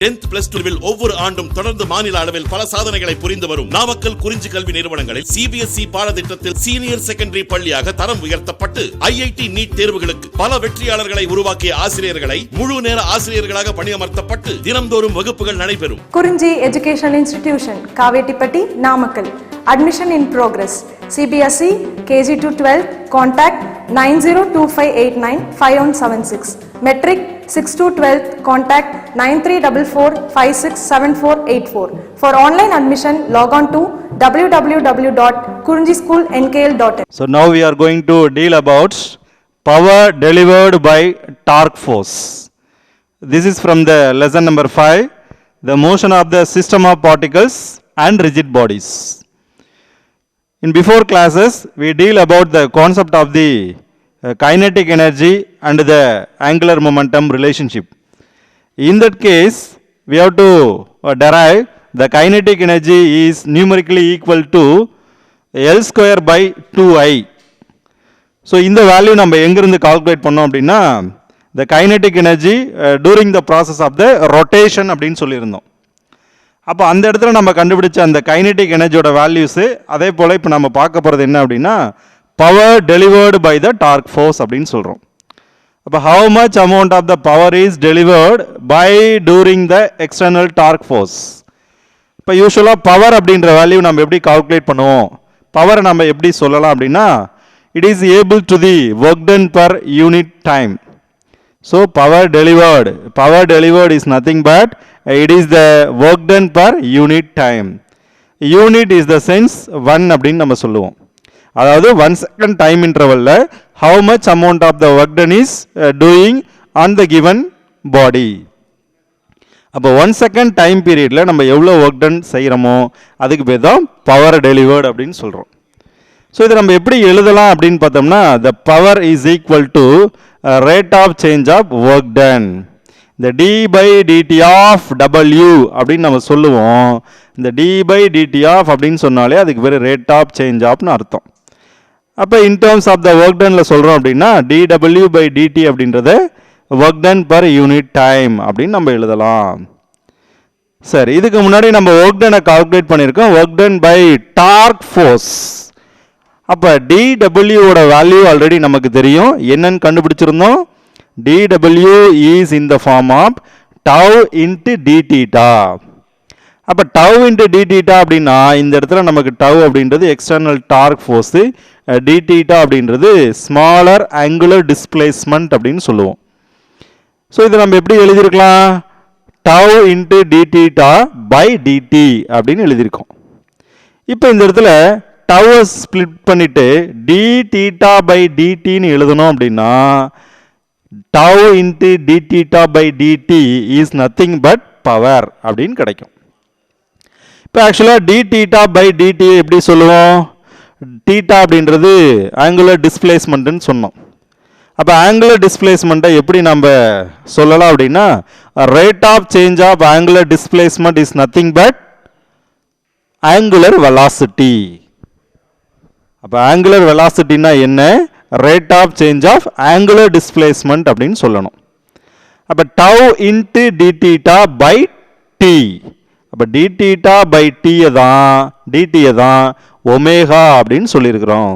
10th plus 2 will ஒவ்வொரு ஆண்டும் தொடர்ந்து மாநில அளவில் பல சாதனைகளை புரிந்து வரும் நாமக்கல் குறிஞ்சி கல்வி நிறுவனங்களில் சிபிஎஸ்இ பாடத்திட்டத்தில் சீனியர் செகண்டரி பள்ளியாக தரம் உயர்த்தப்பட்டு ஐஐடி நீட் தேர்வுகளுக்கு பல வெற்றியாளர்களை உருவாக்கிய ஆசிரியர்களை முழு நேர ஆசிரியர்களாக பணியமர்த்தப்பட்டு தினம்தோறும் வகுப்புகள் நடைபெறும். குறிஞ்சி educational institution, Kavettipatti, Namakkal. Admission in progress. CBSE KG to 12. Contact 9025895176. Metric 6 to 12. Contact 9344567484. For online admission, log on to www.kurinjischoolnkl.in. So now we are going to deal about power delivered by torque force. This is from the lesson number 5, the motion of the system of particles and rigid bodies. In before classes, we deal about the concept of the kinetic energy and the angular momentum relationship. In that case, we have to derive the kinetic energy is numerically equal to L square by 2I. So, in the value நம்ம எங்கிருந்து calculate பண்ணோம் அப்படின்னா the kinetic energy during the process of the rotation அப்படின்னு சொல்லியிருந்தோம். அப்போ அந்த இடத்துல நம்ம கண்டுபிடிச்ச அந்த கைனெட்டிக் எனர்ஜியோட வேல்யூஸு அதே போல் இப்போ நம்ம பார்க்க போகிறது என்ன அப்படின்னா power delivered by the torque force அப்படின்னு சொல்கிறோம். அப்போ how much amount of the power is delivered by during the external torque force. இப்போ யூஸ்வலாக பவர் அப்படின்ற வேல்யூ நம்ம எப்படி கால்குலேட் பண்ணுவோம், பவரை நம்ம எப்படி சொல்லலாம் அப்படின்னா it is able to the work done per unit time. So power delivered is nothing but it is the work done per unit time. Unit is the sense 1 அப்படின்னு நம்ம சொல்லுவோம். அதாவது 1 second time intervalல how much amount of the work done is doing on the given body. அப்போ 1 second time periodல நம்ம எவ்வளோ work done செய்கிறோமோ அதுக்கு பேர் தான் power delivered அப்படின்னு சொல்கிறோம். ஸோ இதை நம்ம எப்படி எழுதலாம் அப்படின்னு பார்த்தோம்னா the power is equal to rate of change of work done. இந்த d by dt of w அப்படின்னு நம்ம சொல்லுவோம். இந்த d by dt of அப்படின்னு சொன்னாலே அதுக்கு பேர் rate of change ofனு அர்த்தம். அப்போ in terms of the work doneல சொல்கிறோம் அப்படின்னா dw by dt அப்படின்றத work done per unit time அப்படின்னு நம்ம எழுதலாம். சரி, இதுக்கு முன்னாடி நம்ம work done கால்குலேட் பண்ணியிருக்கோம் work done by torque force. அப்போ dw ஓட வேல்யூ ஆல்ரெடி நமக்கு தெரியும், என்னன்னு கண்டுபிடிச்சிருந்தோம். dw is in the form of tau into d theta. அப்போ tau into d theta அப்படின்னா இந்த இடத்துல நமக்கு tau அப்படின்றது external dark force, d theta அப்படின்றது ஸ்மாலர் ஆங்குலர் டிஸ்பிளேஸ்மெண்ட் அப்படின்னு சொல்லுவோம். ஸோ இதை நம்ம எப்படி எழுதியிருக்கலாம், tau into d theta by dt அப்படின்னு எழுதியிருக்கோம். இப்போ இந்த இடத்துல டவை ஸ்ப்ளிட் பண்ணிட்டு d theta by dt ன்னு எழுதணும் அப்படின்னா tau into d theta by dt is nothing but power அப்படின்னு கிடைக்கும். இப்போ ஆக்சுவலாக d theta by dt எப்படி சொல்லுவோம், theta அப்படின்றது ஆங்குலர் டிஸ்பிளேஸ்மெண்ட்னு சொன்னோம். அப்போ ஆங்குலர் டிஸ்பிளேஸ்மெண்ட்டை எப்படி நம்ம சொல்லலாம் அப்படின்னா rate of change of angular displacement is nothing but angular velocity. அப்போ ஆங்குலர் வெலாசிட்டினா என்ன, rate of change of angular displacement அப்படின்னு சொல்லணும். அப்போ tau into d theta by d. அப்போ டி தீட்டா பை டியை தான் ஒமேகா அப்படின்னு சொல்லியிருக்கிறோம்.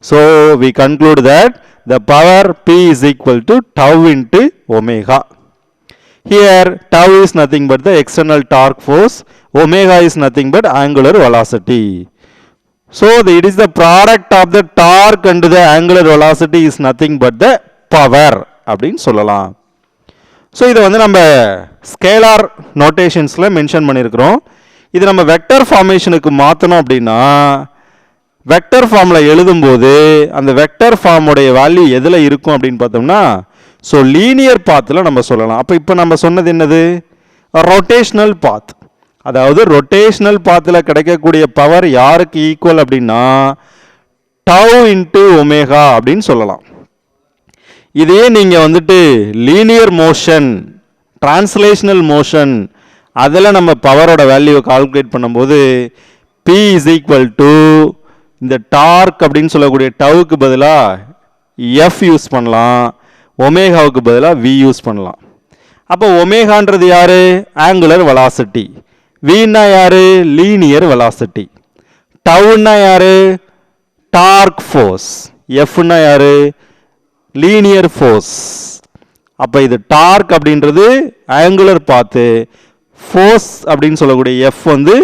So we conclude that the power P is equal to tau into omega. Here tau is nothing but the external torque force, omega is nothing but angular velocity. So it is the product of the torque and the angular velocity is nothing but the power அப்படின்னு சொல்லலாம். So இதை வந்து நம்ம scalar நோட்டேஷன்ஸில் mention பண்ணியிருக்கிறோம். இது நம்ம vector ஃபார்மேஷனுக்கு மாற்றணும் அப்படின்னா வெக்டர் ஃபார்மில் எழுதும்போது அந்த வெக்டர் ஃபார்முடைய வேல்யூ எதில் இருக்கும் அப்படின்னு பார்த்தோம்னா ஸோ லீனியர் பாத்தில் நம்ம சொல்லலாம். அப்போ இப்போ நம்ம சொன்னது என்னது, ரொட்டேஷ்னல் பாத். அதாவது ரொட்டேஷ்னல் பாத்தில் கிடைக்கக்கூடிய பவர் யாருக்கு ஈக்குவல் அப்படின்னா டவ் இன்ட்டு ஒமேகா அப்படின்னு சொல்லலாம். இதே நீங்கள் வந்துட்டு லீனியர் மோஷன், டிரான்ஸ்லேஷனல் மோஷன், அதில் நம்ம பவரோட வேல்யூவை கால்குலேட் பண்ணும்போது பி இஸ் ஈக்குவல் டு இந்த டார்க் அப்படின்னு சொல்லக்கூடிய டவுக்கு பதிலாக எஃப் யூஸ் பண்ணலாம், ஒமேகாவுக்கு பதிலாக வி யூஸ் பண்ணலாம். அப்போ ஒமேகான்றது யாரு? Angular velocity. வின்னா யாரு? Linear velocity. டவுன்னா யாரு? Dark force. எஃப்னா யாரு? Linear force. அப்போ இது டார்க் அப்படின்றது ஆங்குலர் பாத்து, ஃபோர்ஸ் அப்படின்னு சொல்லக்கூடிய எஃப் வந்து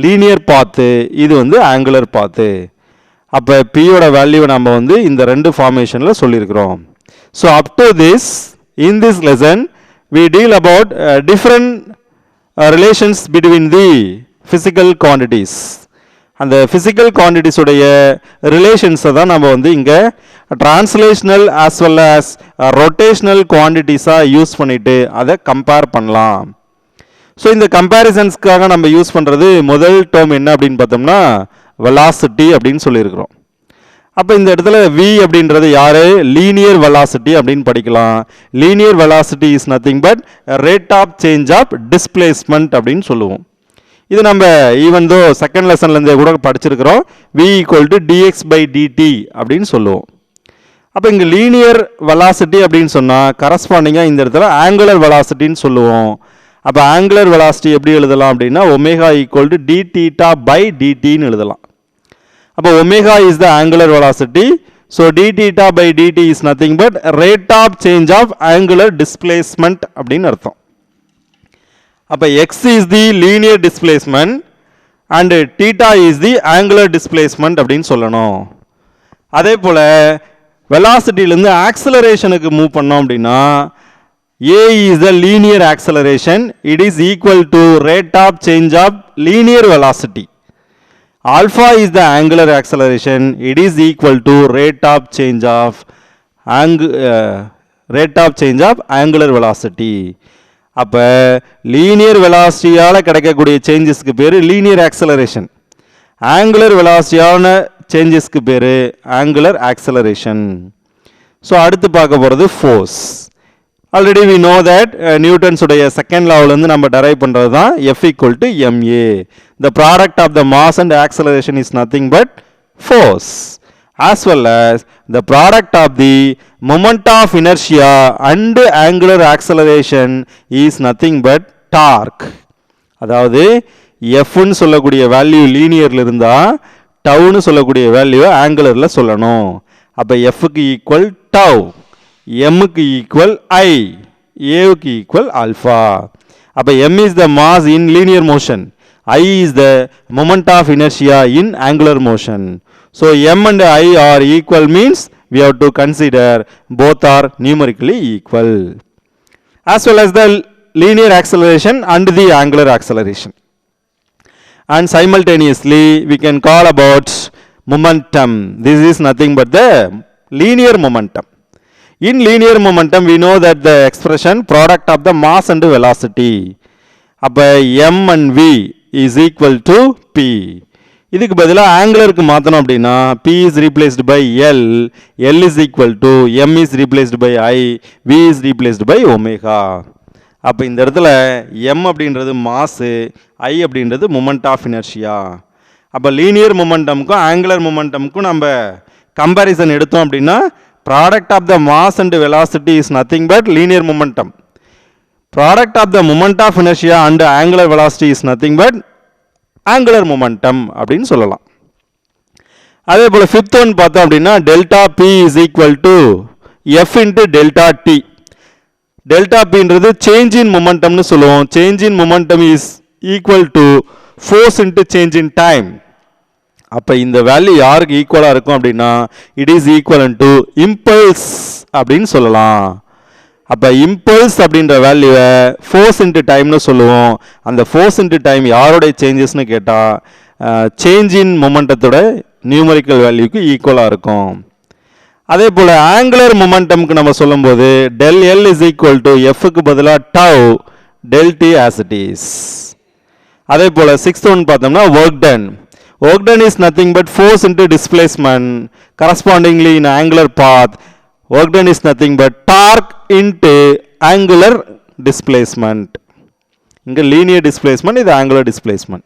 லீனியர் பாத்து, இது வந்து ஆங்குலர் பாத்து. அப்போ பியோட வேல்யூ நம்ம வந்து இந்த ரெண்டு ஃபார்மேஷனில் சொல்லியிருக்கிறோம். So up to this, in this lesson we deal about different relations between the physical quantities. அந்த physical quantities உடைய ரிலேஷன்ஸை தான் நம்ம வந்து இங்கே translational as well as rotational quantitiesஸாக யூஸ் பண்ணிட்டு அதை கம்பேர் பண்ணலாம். ஸோ இந்த கம்பேரிசன்ஸ்க்காக நம்ம யூஸ் பண்ணுறது முதல் டேர்ம் என்ன அப்படின்னு பார்த்தோம்னா வெலாசிட்டி அப்படின்னு சொல்லியிருக்கிறோம். அப்போ இந்த இடத்துல v அப்படின்றது யாரு? லீனியர் வெலாசிட்டி அப்படின்னு படிக்கலாம். Linear velocity is nothing but rate of change of displacement அப்படின்னு சொல்லுவோம். இது நம்ம ஈவன் தோ செகண்ட் லெசன்லேருந்து கூட படிச்சிருக்கிறோம். v equal to dx by dt அப்படின்னு சொல்லுவோம். அப்போ இங்கே லீனியர் வெலாசிட்டி அப்படின்னு சொன்னால் கரஸ்பாண்டிங்காக இந்த இடத்துல ஆங்குலர் வெலாசிட்டின்னு சொல்லுவோம். அப்போ ஆங்குலர் வெலாசிட்டி எப்படி எழுதலாம் அப்படின்னா omega equal to d theta by டிடின்னு எழுதலாம். அப்போ omega is the angular velocity. So d theta by dt is nothing but rate of change of angular displacement அப்படின்னு அர்த்தம். அப்போ x is the linear displacement and theta is the angular displacement அப்படின்னு சொல்லணும். அதே போல் வெலாசிட்டியிலேருந்து ஆக்சலரேஷனுக்கு move பண்ணோம் அப்படின்னா A is the linear acceleration. It is equal to rate of change of linear velocity. Alpha is the angular acceleration. It is equal to rate of change of angular velocity. அப்போ linear வெலாசிட்டியால் கிடைக்கக்கூடிய சேஞ்சஸ்க்கு பேர் linear acceleration. ஆங்குலர் வெலாசிட்டியான சேஞ்சஸ்க்கு பேர் angular acceleration. So அடுத்து பார்க்க போகிறது force. Already we know that Newton's உடைய செகண்ட் லாவிலேருந்து நம்ம டெரைவ் பண்ணுறது தான் F equal to ma. The product of the mass and acceleration is nothing but force as well as the product of the moment of inertia and angular acceleration is nothing but torque. அதாவது எஃப்னு சொல்லக்கூடிய value லீனியரில் இருந்தால் டவுன்னு சொல்லக்கூடிய value ஆங்குலரில் சொல்லணும். அப்போ எஃப்க்கு equal tau, எம்முக்கு ஈக்குவல் ஐ, ஏவுக்கு ஈக்குவல் ஆல்ஃபா. அப்போ m is the mass in linear motion, I is the moment of inertia in angular motion. So m and I are equal means we have to consider both are numerically equal as well as the linear acceleration and the angular acceleration. And simultaneously we can call about momentum. This is nothing but the linear momentum. In linear momentum we know that the expression product of the mass and velocity. அப்போ m and v is equal to p. இதுக்கு பதிலாக ஆங்குலருக்கு மாற்றணும் அப்படின்னா p is replaced by l, l is equal to m is replaced by I, v is replaced by omega. அப்போ இந்த இடத்துல m அப்படின்றது மாசு, I அப்படின்றது மொமெண்ட் ஆஃப் இனர்ஷியா. அப்போ லீனியர் மொமெண்டமுக்கும் ஆங்குலர் மொமெண்டமுக்கும் நம்ம கம்பேரிசன் எடுத்தோம் அப்படின்னா product of the mass and velocity is nothing but linear momentum. Product of the moment of inertia and angular velocity is nothing but angular momentum அப்படின்னு சொல்லலாம். அதே போல் fifth one பார்த்தோம் அப்படின்னா delta p is equal to F into delta t. Delta பின்றது change in மொமெண்டம்னு சொல்லுவோம். Change in momentum is equal to force into change in time. அப்போ இந்த வேல்யூ யாருக்கு ஈக்குவலாக இருக்கும் அப்படின்னா it is equivalent to impulse அப்படின்னு சொல்லலாம். அப்போ இம்பல்ஸ் அப்படின்ற வேல்யூவை ஃபோர்ஸ் இன்ட்டு டைம்னு சொல்லுவோம். அந்த ஃபோர்ஸ் இன்ட்டு டைம் யாரோடைய சேஞ்சஸ்னு கேட்டால் சேஞ்ச் இன் மொமெண்டத்தோட நியூமரிக்கல் வேல்யூக்கு ஈக்குவலாக இருக்கும். அதே போல் ஆங்குலர் மொமெண்டம்க்கு நம்ம சொல்லும்போது del L is equal to எஃப்க்கு பதிலாக tau del t as it is. அதே போல் சிக்ஸ்த் ஒன் பார்த்தோம்னா work done. Work done is nothing but force into displacement correspondingly in angular path. Work done is nothing but torque into angular displacement. இங்கே linear displacement, இது angular displacement.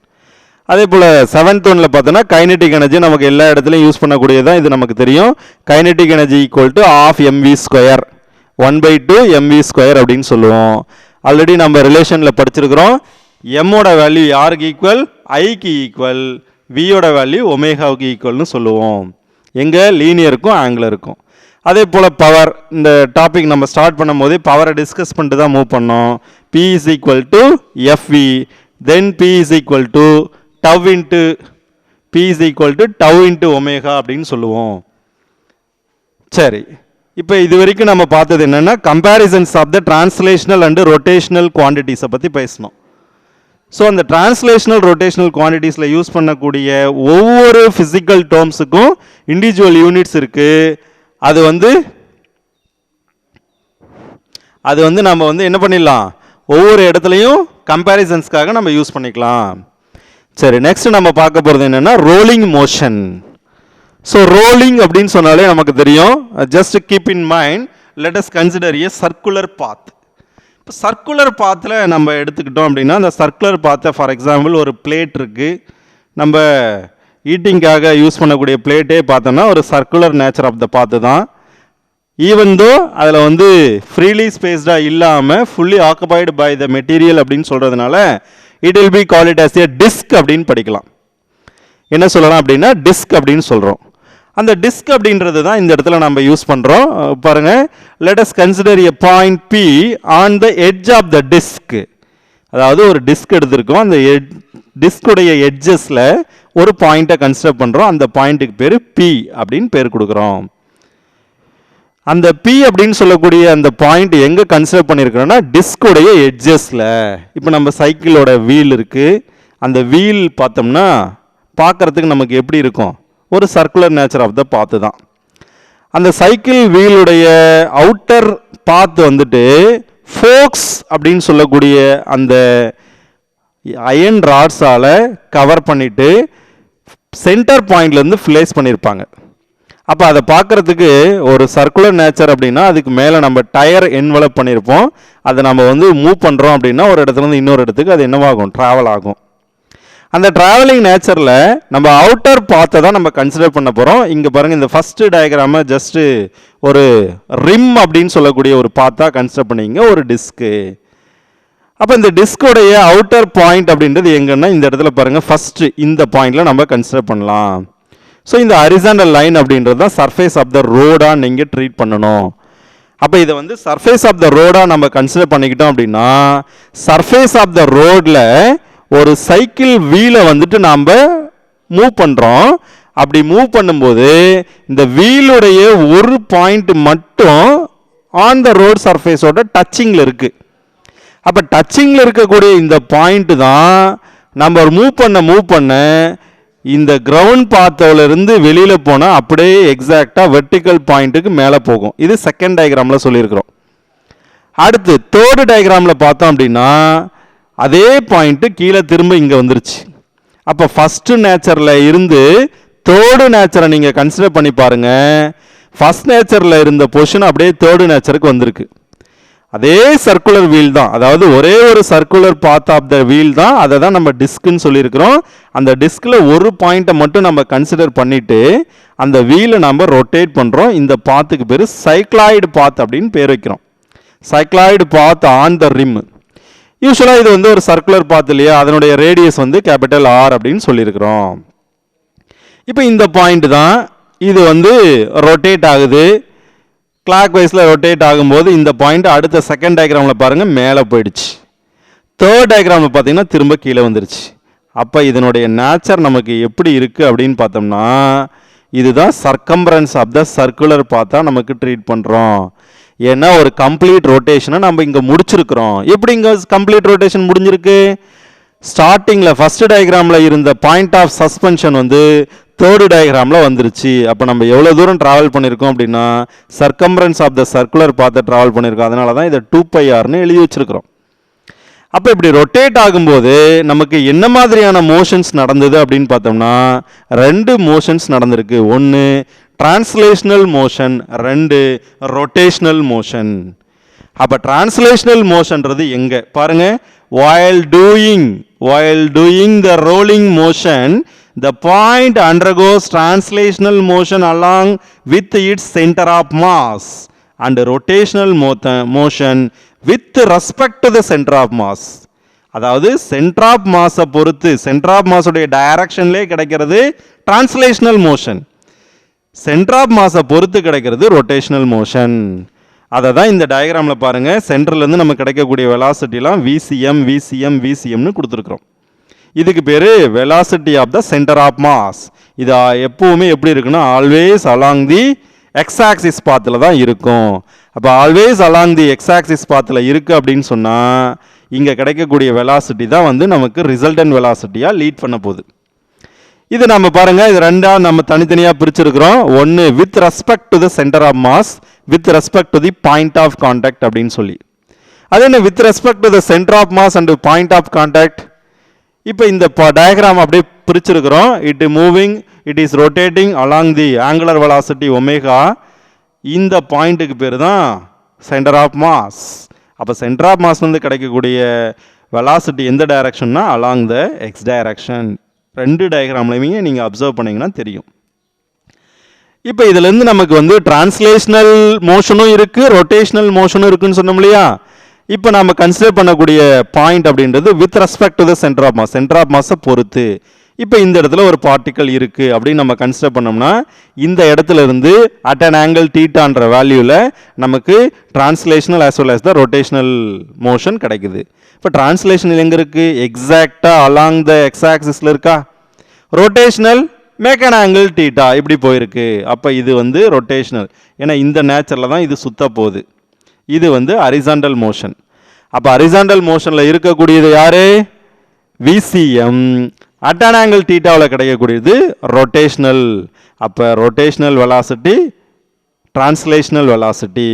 அதே போல் seventh ஒன்ல பார்த்தோன்னா kinetic energy நமக்கு எல்லா இடத்துலையும் use பண்ணக்கூடியதான், இது நமக்கு தெரியும். Kinetic energy equal to ½ mv square 1/2 mv square அப்படின்னு சொல்லுவோம். ஆல்ரெடி நம்ம ரிலேஷனில் படிச்சிருக்கிறோம். எம்மோட வேல்யூ யாருக்கு ஈக்குவல்? ஐக்கு ஈக்குவல். வியோட வேல்யூ ஒமேகாவுக்கு ஈக்குவல்னு சொல்லுவோம். எங்கே? லீனியருக்கும் ஆங்குலருக்கும். அதே போல் பவர், இந்த டாபிக் நம்ம ஸ்டார்ட் பண்ணும் போதே பவரை டிஸ்கஸ் பண்ணிட்டு தான் மூவ் பண்ணோம். P is equal to FV, then P is equal to tau into P is equal to tau into omega அப்படின்னு சொல்லுவோம். சரி, இப்போ இது வரைக்கும் நம்ம பார்த்தது என்னென்னா comparisons of the translational and rotational குவான்டிட்டிஸை பற்றி பேசணும். ஸோ அந்த டிரான்ஸ்லேஷனல் ரொட்டேஷனல் குவான்டிட்டிஸில் யூஸ் பண்ணக்கூடிய ஒவ்வொரு ஃபிசிக்கல் டேர்ம்ஸுக்கும் இண்டிவிஜுவல் யூனிட்ஸ் இருக்குது. அது வந்து நம்ம என்ன பண்ணிடலாம், ஒவ்வொரு இடத்துலையும் கம்பேரிசன்ஸ்க்காக நம்ம யூஸ் பண்ணிக்கலாம். சரி, நெக்ஸ்ட் நம்ம பார்க்க போகிறது என்னென்னா ரோலிங் மோஷன். ஸோ ரோலிங் அப்படின்னு சொன்னாலே நமக்கு தெரியும். Just keep in mind, let us consider a circular path. இப்போ சர்க்குலர் பாத்தில் நம்ம எடுத்துக்கிட்டோம் அப்படின்னா, அந்த சர்க்குலர் பாத்தை ஃபார் எக்ஸாம்பிள் ஒரு பிளேட் இருக்குது. நம்ம ஈட்டிங்காக யூஸ் பண்ணக்கூடிய பிளேட்டே பார்த்தோன்னா ஒரு சர்க்குலர் நேச்சர் ஆஃப் த பாத்து தான். ஈவன் தோ அதில் ஃப்ரீலி ஸ்பேஸ்டாக இல்லாமல் fully occupied by the material அப்படின்னு சொல்கிறதுனால it will be call it as a disc அப்படின்னு படிக்கலாம். என்ன சொல்லலாம் அப்படின்னா டிஸ்க் அப்படின்னு சொல்கிறோம். அந்த டிஸ்க் அப்படின்றது தான் இந்த இடத்துல நம்ம யூஸ் பண்ணுறோம். பாருங்கள், let us consider a point P on the edge of the disc. அதாவது ஒரு டிஸ்க் எடுத்திருக்கோம், அந்த டிஸ்குடைய எட்ஜஸில் ஒரு பாயிண்ட்டை கன்சிடர் பண்ணுறோம். அந்த பாயிண்ட்டுக்கு பேர் P அப்படின்னு பேர் கொடுக்குறோம். அந்த P அப்படின்னு சொல்லக்கூடிய அந்த பாயிண்ட் எங்கே கன்சிடர் பண்ணியிருக்கிறோன்னா டிஸ்குடைய எட்ஜஸில். இப்போ நம்ம சைக்கிளோட வீல் இருக்குது. அந்த வீல் பார்த்தோம்னா பார்க்குறதுக்கு நமக்கு எப்படி இருக்கும், ஒரு சர்க்குலர் நேச்சர் ஆஃப் த பாத்து தான். அந்த சைக்கிள் வீலுடைய அவுட்டர் பாத் ஃபோக்ஸ் அப்படின்னு சொல்லக்கூடிய அந்த அயன் ராட்ஸால் கவர் பண்ணிவிட்டு சென்டர் பாயிண்ட்லேருந்து ஃபிளேஸ் பண்ணியிருப்பாங்க. அப்போ அதை பார்க்குறதுக்கு ஒரு சர்க்குலர் நேச்சர் அப்படின்னா அதுக்கு மேலே நம்ம டயர் என்வலப் பண்ணியிருப்போம். அதை நம்ம மூவ் பண்ணுறோம் அப்படின்னா ஒரு இடத்துலேருந்து இன்னொரு இடத்துக்கு அது என்னவாகும், ட்ராவல் ஆகும். அந்த ட்ராவலிங் நேச்சரில் நம்ம அவுட்டர் பாத்தை தான் நம்ம கன்சிடர் பண்ண போகிறோம். இங்கே பாருங்கள், இந்த ஃபஸ்ட்டு டயக்ராமை ஜஸ்ட்டு ஒரு ரிம் அப்படின்னு சொல்லக்கூடிய ஒரு பாத்தாக கன்சிடர் பண்ணிங்க, ஒரு டிஸ்க்கு. அப்போ இந்த டிஸ்கோடைய அவுட்டர் பாயிண்ட் அப்படின்றது எங்கன்னா இந்த இடத்துல பாருங்கள், ஃபஸ்ட்டு இந்த பாயிண்டில் நம்ம கன்சிடர் பண்ணலாம். ஸோ இந்த ஹரிசாண்டல் லைன் அப்படின்றது தான் சர்ஃபேஸ் ஆஃப் த ரோடாக நீங்கள் ட்ரீட் பண்ணணும். அப்போ இதை சர்ஃபேஸ் ஆஃப் த ரோடாக நம்ம கன்சிடர் பண்ணிக்கிட்டோம் அப்படின்னா, சர்ஃபேஸ் ஆஃப் த ரோடில் ஒரு சைக்கிள் வீலை நாம் மூவ் பண்ணுறோம். அப்படி மூவ் பண்ணும்போது இந்த வீலுடைய ஒரு பாயிண்ட் மட்டும் ஆன் த ரோட் சர்ஃபேஸோட டச்சிங்கில் இருக்குது. அப்போ டச்சிங்கில் இருக்கக்கூடிய இந்த பாயிண்ட் தான் நம்ம மூவ் பண்ண இந்த கிரவுண்ட் பாத்தோலேருந்து வெளியில் போனால் அப்படியே எக்ஸாக்டாக வெர்டிக்கல் பாயிண்ட்டுக்கு மேலே போகும். இது செகண்ட் டயக்ராமில் சொல்லியிருக்கிறோம். அடுத்து தேர்டு டயக்ராமில் பார்த்தோம் அப்படின்னா அதே பாயிண்ட்டு கீழே திரும்ப இங்கே வந்துருச்சு. அப்போ ஃபஸ்ட்டு நேச்சரில் இருந்து தேர்டு நேச்சரை நீங்கள் கன்சிடர் பண்ணி பாருங்கள். ஃபஸ்ட் நேச்சரில் இருந்த பொசிஷன் அப்படியே தேர்டு நேச்சருக்கு வந்திருக்கு. அதே சர்க்குலர் வீல் தான், அதாவது ஒரே ஒரு circular path of the wheel தான். அதை தான் நம்ம டிஸ்க்குன்னு சொல்லியிருக்கிறோம். அந்த டிஸ்கில் ஒரு பாயிண்ட்டை மட்டும் நம்ம கன்சிடர் பண்ணிவிட்டு அந்த வீலை நம்ம ரொட்டேட் பண்ணுறோம். இந்த பாத்துக்கு பேர் சைக்ளாய்டு பாத் அப்படின்னு பேர் வைக்கிறோம். Cycloid path on the rim. யூஸ்வலாக இது ஒரு சர்க்குலர் பாத் இல்லையா, அதனுடைய ரேடியஸ் கேபிட்டல் R அப்படின்னு சொல்லியிருக்கிறோம். இப்போ இந்த பாயிண்ட் தான் இது ரொட்டேட் ஆகுது. கிளாக் வைஸில் ரொட்டேட் ஆகும்போது இந்த பாயிண்ட் அடுத்த செகண்ட் டயக்ராமில் பாருங்கள் மேலே போயிடுச்சு. தேர்ட் டயக்ராமில் பார்த்தீங்கன்னா திரும்ப கீழே வந்துருச்சு. அப்போ இதனுடைய நேச்சர் நமக்கு எப்படி இருக்குது அப்படின்னு பார்த்தோம்னா, இதுதான் சர்க்கம்பரன்ஸ் ஆஃப் த சர்க்குலர் பாத்தாக நமக்கு ட்ரீட் பண்ணுறோம். ஏன்னா ஒரு கம்ப்ளீட் ரொட்டேஷனை நம்ம இங்கே முடிச்சிருக்கிறோம். எப்படி இங்கே கம்ப்ளீட் ரொட்டேஷன் முடிஞ்சிருக்கு? ஸ்டார்டிங்கில் ஃபஸ்ட்டு டயக்ராமில் இருந்த பாயிண்ட் ஆஃப் சஸ்பென்ஷன் தேர்டு டயக்ராமில் வந்துருச்சு. அப்போ நம்ம எவ்வளோ தூரம் ட்ராவல் பண்ணியிருக்கோம் அப்படின்னா சர்க்கம்பரன்ஸ் ஆஃப் த சர்க்குலர் பாத்தை ட்ராவல் பண்ணியிருக்கோம். அதனால தான் இதை 2πrன்னு எழுதி வச்சுருக்கிறோம். அப்போ இப்படி ரொட்டேட் ஆகும்போது நமக்கு என்ன மாதிரியான மோஷன்ஸ் நடந்தது அப்படின்னு பார்த்தோம்னா, ரெண்டு மோஷன்ஸ் நடந்திருக்கு. ஒன்று டிரான்ஸ்லேஷனல் மோஷன், ரெண்டு ரொட்டேஷனல் மோஷன். அப்போ டிரான்ஸ்லேஷனல் மோஷன்றது எங்கே பாருங்க, while doing the rolling motion the point undergoes translational motion along with its center of mass. and rotational motion with respect to the center of mass. அதாவது centre of மாஸை பொறுத்து centre of மாஸுடைய டைரக்ஷன்லேயே கிடைக்கிறது translational motion, centre of மாஸை பொறுத்து கிடைக்கிறது rotational motion. அதை தான் இந்த டயக்ராமில் பாருங்கள், சென்டர்லேருந்து நமக்கு கிடைக்கக்கூடிய வெலாசிட்டிலாம் விசிஎம் விசிஎம் விசிஎம்னு கொடுத்துருக்குறோம். இதுக்கு பேர் velocity of the centre of mass. இது எப்போவுமே எப்படி இருக்குன்னா always along the x axis பாத்தில் தான் இருக்கும். அப்போ always along the x axis பாத்தில் இருக்குது அப்படின்னு சொன்னால் இங்கே கிடைக்கக்கூடிய வெலாசிட்டி தான் வந்து நமக்கு ரிசல்டன்ட் வெலாசிட்டியாக லீட் பண்ண போகுது. இது நம்ம பாருங்கள், இது ரெண்டாக நம்ம தனித்தனியாக பிரிச்சிருக்கிறோம். ஒன்று with respect to the centre of mass, with respect to the point of contact அப்படின்னு சொல்லி. அது என்ன with respect to the centre of mass and point of contact? இப்போ இந்த டயக்ராம் அப்படியே பிரிச்சிருக்கிறோம். It moving, it is rotating along the angular velocity omega. இந்த பாயிண்ட்டுக்கு பேர் தான் சென்டர் ஆஃப் மாஸ். அப்போ சென்டர் ஆஃப் மாஸ்லேருந்து கிடைக்கக்கூடிய வெலாசிட்டி எந்த டைரக்ஷன்னா அலாங் த எக்ஸ் டைரக்ஷன். ரெண்டு டயக்ராம்லையுமே நீங்கள் அப்சர்வ் பண்ணிங்கன்னா தெரியும். இப்போ இதுலேருந்து நமக்கு வந்து டிரான்ஸ்லேஷனல் மோஷனும் இருக்குது, ரொட்டேஷனல் மோஷனும் இருக்குன்னு சொன்னோம் இல்லையா. இப்போ நம்ம கன்சிடர் பண்ணக்கூடிய பாயிண்ட் அப்படின்றது with respect to the centre of mass, centre of மாஸை பொறுத்து. இப்போ இந்த இடத்துல ஒரு பார்ட்டிக்கல் இருக்குது அப்படின்னு நம்ம கன்சிடர் பண்ணோம்னா இந்த இடத்துல இருந்து அட் அன் ஆங்கிள் தீட்டான்ற வேல்யூவில் நமக்கு டிரான்ஸ்லேஷனல் ஆஸ் வெல் ஆஸ் த ரொட்டேஷனல் மோஷன் கிடைக்குது. இப்போ டிரான்ஸ்லேஷனல் எங்கே இருக்குது? எக்ஸாக்டாக அலாங் த எக்ஸ் ஆக்சிஸில் இருக்கா. Rotational make an angle theta இப்படி போயிருக்கு. அப்போ இது வந்து ரொட்டேஷனல், ஏன்னா இந்த நேச்சரில் தான் இது சுத்த போகுது. இது வந்து ஹரிசாண்டல் மோஷன். அப்போ ஹரிசாண்டல் மோஷனில் இருக்கக்கூடியது யாரு? விசிஎம். அட் அன் ஆங்கிள் தீட்டாவில் கிடைக்கக்கூடியது ரொட்டேஷனல். அப்போ rotational velocity, translational velocity,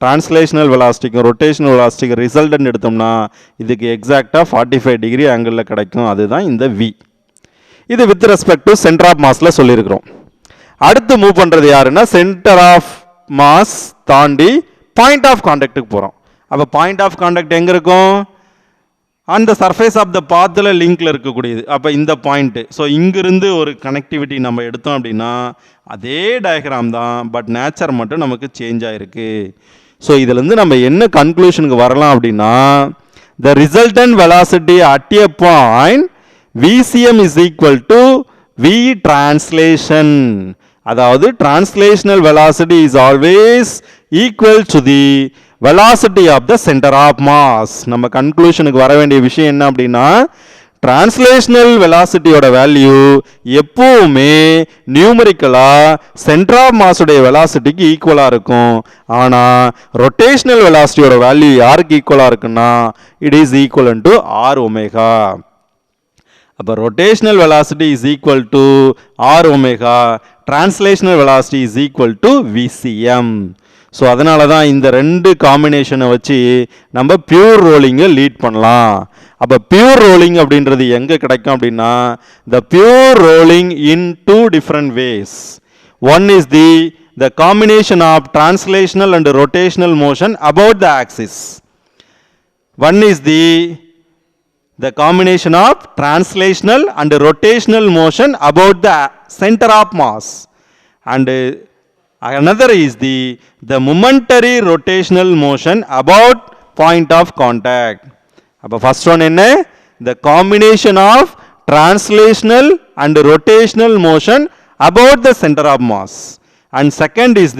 translational வெலாசிட்டிக்கும் ரொட்டேஷனல் வெலாசிட்டிக்கு ரிசல்ட்னு எடுத்தோம்னா இதுக்கு எக்ஸாக்டாக 45 டிகிரி ஆங்கிளில் கிடைக்கும். அதுதான் இந்த வி. இது with respect to centre of மாஸில் சொல்லியிருக்கிறோம். அடுத்து மூவ் பண்ணுறது யாருன்னா சென்டர் ஆஃப் மாஸ் தாண்டி பாயிண்ட் ஆஃப் கான்டாக்டுக்கு போகிறோம். அப்போ பாயிண்ட் ஆஃப் கான்டாக்ட் எங்கே இருக்கும்? அந்த சர்ஃபேஸ் ஆஃப் த பாத்தில் லிங்கில் இருக்கக்கூடியது. அப்போ இந்த பாயிண்ட்டு. ஸோ இங்கிருந்து ஒரு கனெக்டிவிட்டி நம்ம எடுத்தோம் அப்படின்னா அதே டயக்ராம் தான், பட் நேச்சர் மட்டும் நமக்கு சேஞ்ச் ஆகிருக்கு. ஸோ இதுலேருந்து நம்ம என்ன கன்க்ளூஷனுக்கு வரலாம் அப்படின்னா the resultant velocity at a point VCM is equal to v translation. அதாவது translational velocity is always equal to the velocity of the center of mass. நம்ம கன்க்ளூஷனுக்கு வர வேண்டிய விஷயம் என்ன அப்படின்னா டிரான்ஸ்லேஷனல் வெலாசிட்டியோட வேல்யூ எப்பவுமே நியூமரிக்கலா சென்டர் ஆஃப் மாஸுடைய வெலாசிட்டிக்கு ஈக்குவலாக இருக்கும். ஆனால் ரொட்டேஷனல் வெலாசிட்டியோட வேல்யூ யாருக்கு ஈக்குவலாக இருக்குன்னா it is equal to R omega. அப்போ rotational velocity is equal to R omega, translational velocity is equal to VCM. So அதனால தான் இந்த ரெண்டு காம்பினேஷனை வச்சு நம்ம பியூர் ரோலிங்கை லீட் பண்ணலாம். அப்போ பியூர் ரோலிங் அப்படின்றது எங்கே கிடைக்கும் அப்படின்னா the pure rolling in two different ways. One is the combination of translational and rotational motion about the axis. One is the combination of translational and rotational motion about the center of mass, and another is the momentary rotational motion about point of contact. அப்ப first one என்ன? the combination of translational and rotational motion about the center of mass, and second is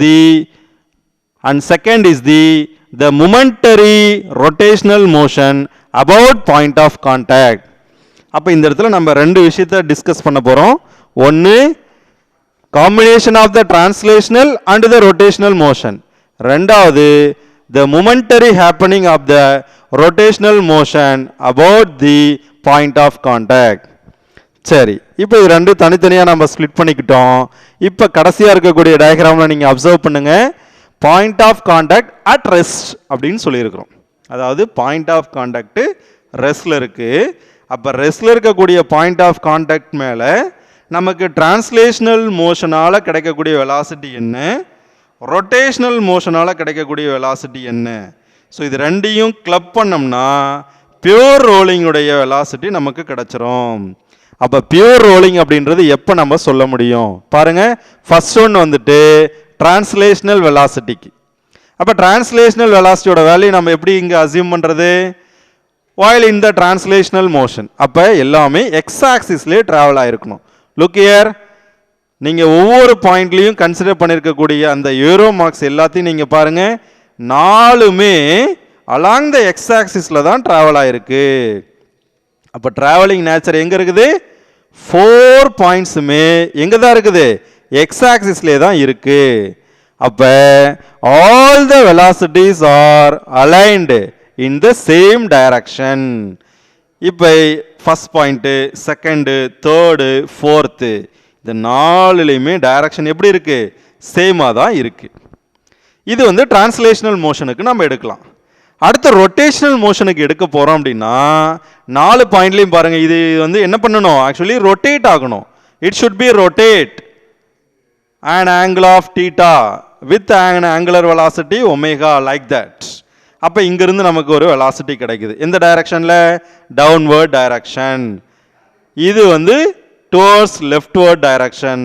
the momentary rotational motion about point of contact. அப்போ இந்த இடத்துல நம்ம ரெண்டு விஷயத்தை discuss பண்ண போகிறோம். ஒன்று combination of the translational and the rotational motion, ரெண்டாவது the momentary happening of the rotational motion about the point of contact. சரி, இப்போ இது ரெண்டு தனித்தனியாக நம்ம ஸ்ப்ளிட் பண்ணிக்கிட்டோம். இப்போ கடைசியாக இருக்கக்கூடிய டயக்ராமில் நீங்கள் அப்சர்வ் பண்ணுங்கள், point of contact at rest அப்படின்னு சொல்லியிருக்கிறோம். அதாவது பாயிண்ட் ஆஃப் கான்டாக்ட் ரெஸ்ட்ல இருக்கு. அப்போ ரெஸ்ட்ல இருக்கக்கூடிய பாயிண்ட் ஆஃப் கான்டாக்ட் மேலே நமக்கு டிரான்ஸ்லேஷனல் மோஷனால் கிடைக்கக்கூடிய வெலாசிட்டி என்ன, ரொட்டேஷனல் மோஷனால் கிடைக்கக்கூடிய வெலாசிட்டி என்ன. ஸோ இது ரெண்டையும் கிளப் பண்ணோம்னா பியூர் ரோலிங்குடைய வெலாசிட்டி நமக்கு கிடைச்சிரும். அப்போ பியூர் ரோலிங் அப்படின்றது எப்போ நம்ம சொல்ல முடியும் பாருங்க. ஃபர்ஸ்ட் ஒன் வந்துட்டு டிரான்ஸ்லேஷனல் வெலாசிட்டிக்கு, அப்போ டிரான்ஸ்லேஷனல் வெலாசிட்டியோட வேல்யூ நம்ம எப்படி இங்கே அசியூம் பண்ணுறது? while in the translational motion. அப்போ எல்லாமே எக்ஸ் ஆக்சிஸ்லேயே ட்ராவல் ஆகிருக்கணும். லுக் இயர், நீங்கள் ஒவ்வொரு பாயிண்ட்லேயும் கன்சிடர் பண்ணியிருக்கக்கூடிய அந்த ஏரோ மார்க்ஸ் எல்லாத்தையும் நீங்கள் பாருங்கள், நாலுமே அலாங் த எக்ஸ் ஆக்சிஸில் தான் ட்ராவல் ஆகிருக்கு. அப்போ ட்ராவலிங் நேச்சர் எங்கே இருக்குது? 4 பாயிண்ட்ஸுமே எங்கே தான் இருக்குது? எக்ஸ் ஆக்சிஸ்லேயே தான் இருக்குது. அப்போ all the velocities are aligned in the same direction. இப்போ first point, second, third, fourth, இந்த நாலுலேயுமே டைரக்ஷன் எப்படி இருக்கு? சேமாக தான் இருக்கு. இது வந்து டிரான்ஸ்லேஷனல் மோஷனுக்கு நம்ம எடுக்கலாம். அடுத்த ரொட்டேஷனல் மோஷனுக்கு எடுக்க போகிறோம் அப்படின்னா 4 பாயிண்ட்லையும் பாருங்கள், இது வந்து என்ன பண்ணணும்? ஆக்சுவலி ரொட்டேட் ஆகணும். It should be rotate an angle of theta with an angular velocity omega like that. அப்போ இங்கிருந்து நமக்கு ஒரு வெலாசிட்டி கிடைக்குது. எந்த டைரக்ஷனில்? Downward direction. இது வந்து டுவர்ட்ஸ் லெஃப்ட்வர்ட் டைரக்ஷன்,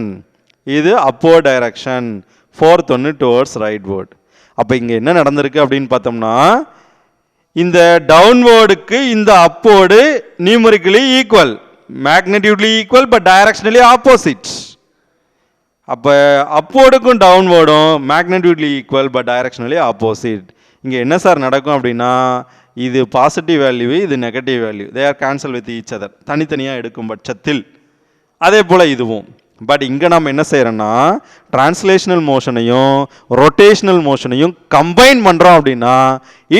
இது அப்போர்ட் டைரக்ஷன், ஃபோர்த் ஒன்று டுவர்ட்ஸ் ரைட்வர்ட். அப்போ இங்கே என்ன நடந்திருக்கு அப்படின்னு பார்த்தோம்னா, இந்த டவுன்வேர்டுக்கு இந்த upward numerically equal, magnitudely equal, but directionally opposite. அப்போ அப்போர்டுக்கும் டவுன்வேர்டும் magnitudely equal but directionally opposite. இங்கே என்ன சார் நடக்கும் அப்படின்னா, இது பாசிட்டிவ் வேல்யூ, இது negative value, they are cancel with each other, தனித்தனியாக எடுக்கும் பட்சத்தில். அதே போல் இதுவும். பட் இங்கே நம்ம என்ன செய்கிறோன்னா, டிரான்ஸ்லேஷனல் மோஷனையும் ரொட்டேஷனல் மோஷனையும் கம்பைன் பண்ணுறோம் அப்படின்னா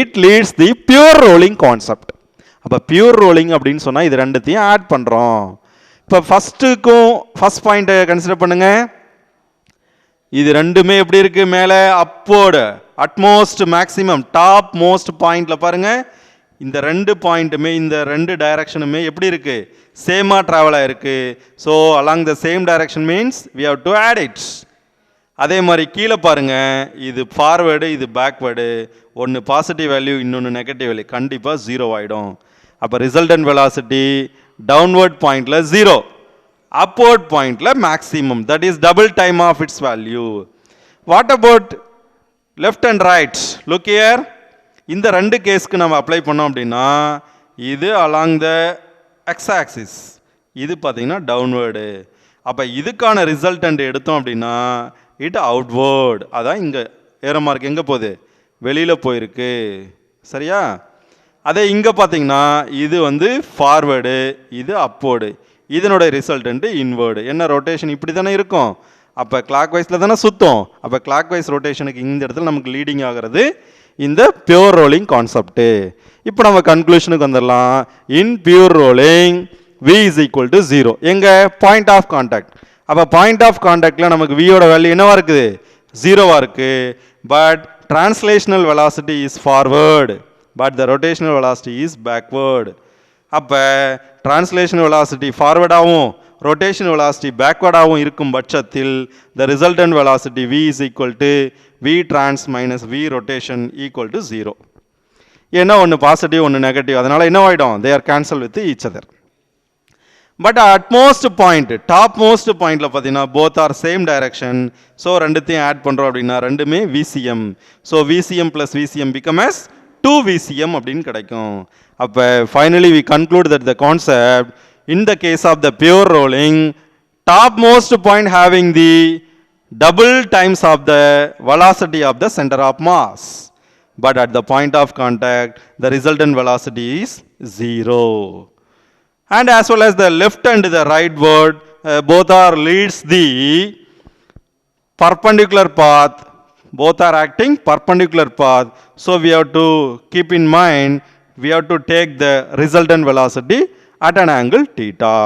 it leads the pure rolling concept. அப்போ பியூர் ரோலிங் அப்படின்னு சொன்னால் இது ரெண்டுத்தையும் ஆட் பண்ணுறோம். இப்போ ஃபர்ஸ்ட் பாயிண்ட்டை கன்சிடர் பண்ணுங்கள். இது ரெண்டுமே எப்படி இருக்கு? மேலே upward, utmost maximum, top most பாயிண்ட்ல பாருங்க, இந்த ரெண்டு பாயிண்ட்டுமே இந்த ரெண்டு டைரக்ஷனுமே எப்படி இருக்கு? சேமா டிராவல் ஆயிருக்கு. So along the same direction means we have to add it. அதே மாதிரி கீழே பாருங்க, இது ஃபார்வேர்டு, இது பேக்வேர்டு, ஒன்று பாசிட்டிவ் வேல்யூ, இன்னொன்று நெகட்டிவ் வேல்யூ, கண்டிப்பாக 0 ஆகிடும். அப்போ ரிசல்டன்ட் வெலாசிட்டி டவுன்வர்ட் பாயிண்ட்ல 0, upward point la maximum, that is double time of its value. What about left and right? Look here, இந்த ரெண்டு கேஸ்க்கு நம்ம அப்ளை பண்ணோம் அப்படின்னா இது along the x axis, இது பார்த்தீங்கன்னா டவுன்வேர்டு. அப்போ இதுக்கான ரிசல்டன்ட் எடுத்தோம் அப்படின்னா இட் அவுட்வேர்டு. அதான் இங்கே ஏரோ மார்க் எங்கே போகுது? வெளியில் போயிருக்கு. சரியா? அதே இங்கே பார்த்தீங்கன்னா இது வந்து ஃபார்வேர்டு, இது அப்போர்டு, இதனோட ரிசல்டன்ட் இன்வேர்டு. என்ன ரொட்டேஷன் இப்படி தானே இருக்கும். அப்போ கிளாக் வைஸில் தானே சுத்தம். அப்போ கிளாக் வைஸ் ரொட்டேஷனுக்கு இந்த இடத்துல நமக்கு லீடிங் ஆகிறது இந்த பியூர் ரோலிங் கான்செப்ட். இப்போ நம்ம கன்க்ளூஷனுக்கு வந்துடலாம். In pure rolling v is equal to 0. எங்க? Point of contact. அப்போ பாயிண்ட் ஆஃப் கான்டாக்டில் நமக்கு வியோட வேல்யூ என்னவா இருக்குது? 0வா இருக்கு. But translational velocity is forward, but the rotational velocity is backward. அப்போ டிரான்ஸ்லேஷன் வெலாசிட்டி ஃபார்வர்டாகவும் ரொட்டேஷன் வெலாசிட்டி பேக்வர்டாகவும் இருக்கும் பட்சத்தில் the resultant velocity v is equal to v trans minus v rotation equal to 0. ஏன்னா ஒன்று பாசிட்டிவ் ஒன்று நெகட்டிவ், அதனால் என்ன ஆகிடும்? They are cancel with each other. But utmost point, top most பாயிண்டில் பார்த்தீங்கன்னா both are same direction. So ரெண்டுத்தையும் add பண்ணுறோம் அப்படின்னா ரெண்டுமே VCM. So VCM plus VCM become as 2 VCM அப்படின்னு கிடைக்கும். அப்போ finally we conclude that the concept in the case of the pure rolling, top most point having the double times of the velocity of the center of mass, but at the point of contact the resultant velocity is 0. And as well as the left and the right word both are leads the perpendicular path, both are acting perpendicular path. So we have to keep in mind, we have to take the resultant velocity at an angle theta.